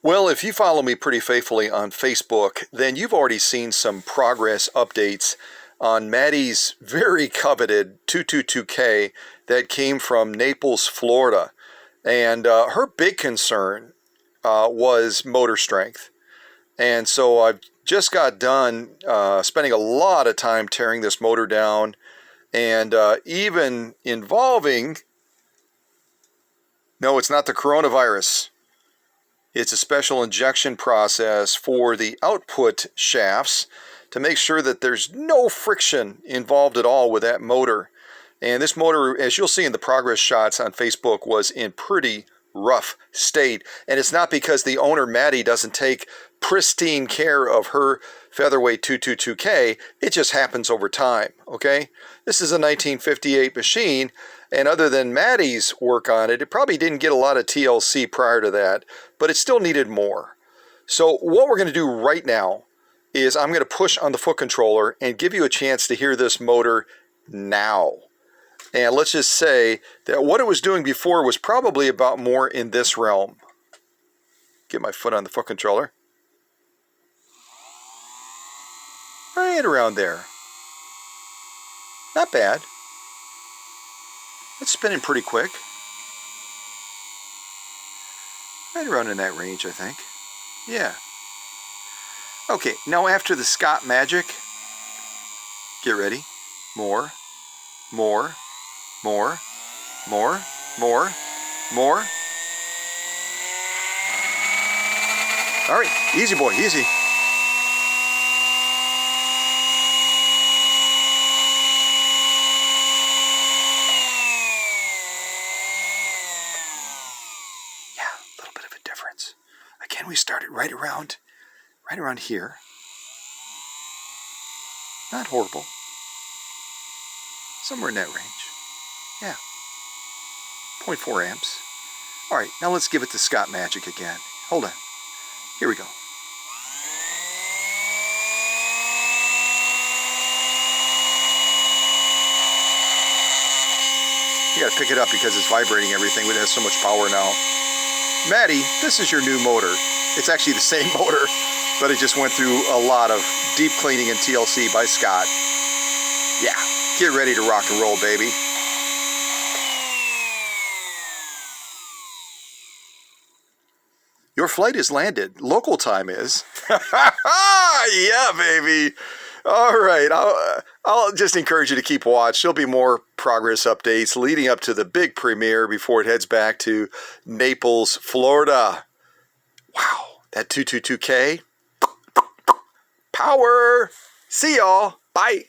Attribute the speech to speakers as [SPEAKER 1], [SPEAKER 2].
[SPEAKER 1] Well, if you follow me pretty faithfully on Facebook, then you've already seen some progress updates on Maddy's very coveted 222K that came from Naples, Florida. And her big concern was motor strength. And so I've just got done spending a lot of time tearing this motor down and even involving, no, it's not the coronavirus. It's a special injection process for the output shafts to make sure that there's no friction involved at all with that motor. And this motor, as you'll see in the progress shots on Facebook, was in pretty rough state. And it's not because the owner, Maddy, doesn't take pristine care of her Featherweight 222K. It just happens over time, okay? This is a 1958 machine, and other than Maddy's work on it, it probably didn't get a lot of TLC prior to that, but it still needed more. So what we're going to do right now is I'm going to push on the foot controller and give you a chance to hear this motor now. And let's just say that what it was doing before was probably about more in this realm. Get my foot on the foot controller. Right around there. Not bad. It's spinning pretty quick. Right around in that range, I think. Yeah. Okay, now after the Scott magic, get ready. More, more, more, more, more, more. All right, easy boy, easy. Yeah, a little bit of a difference. Again, we started right around here. Not horrible. Somewhere in that range. Yeah. 0.4 amps. All right, now let's give it the Scott magic again. Hold on. Here we go. You gotta pick it up because it's vibrating everything. It has so much power now. Maddy, this is your new motor. It's actually the same motor, but it just went through a lot of deep cleaning and TLC by Scott. Yeah, get ready to rock and roll, baby. Your flight is landed. Local time is. Yeah, baby. All right. I'll just encourage you to keep watch. There'll be more progress updates leading up to the big premiere before it heads back to Naples, Florida. Wow. That 222K. Power. See y'all. Bye.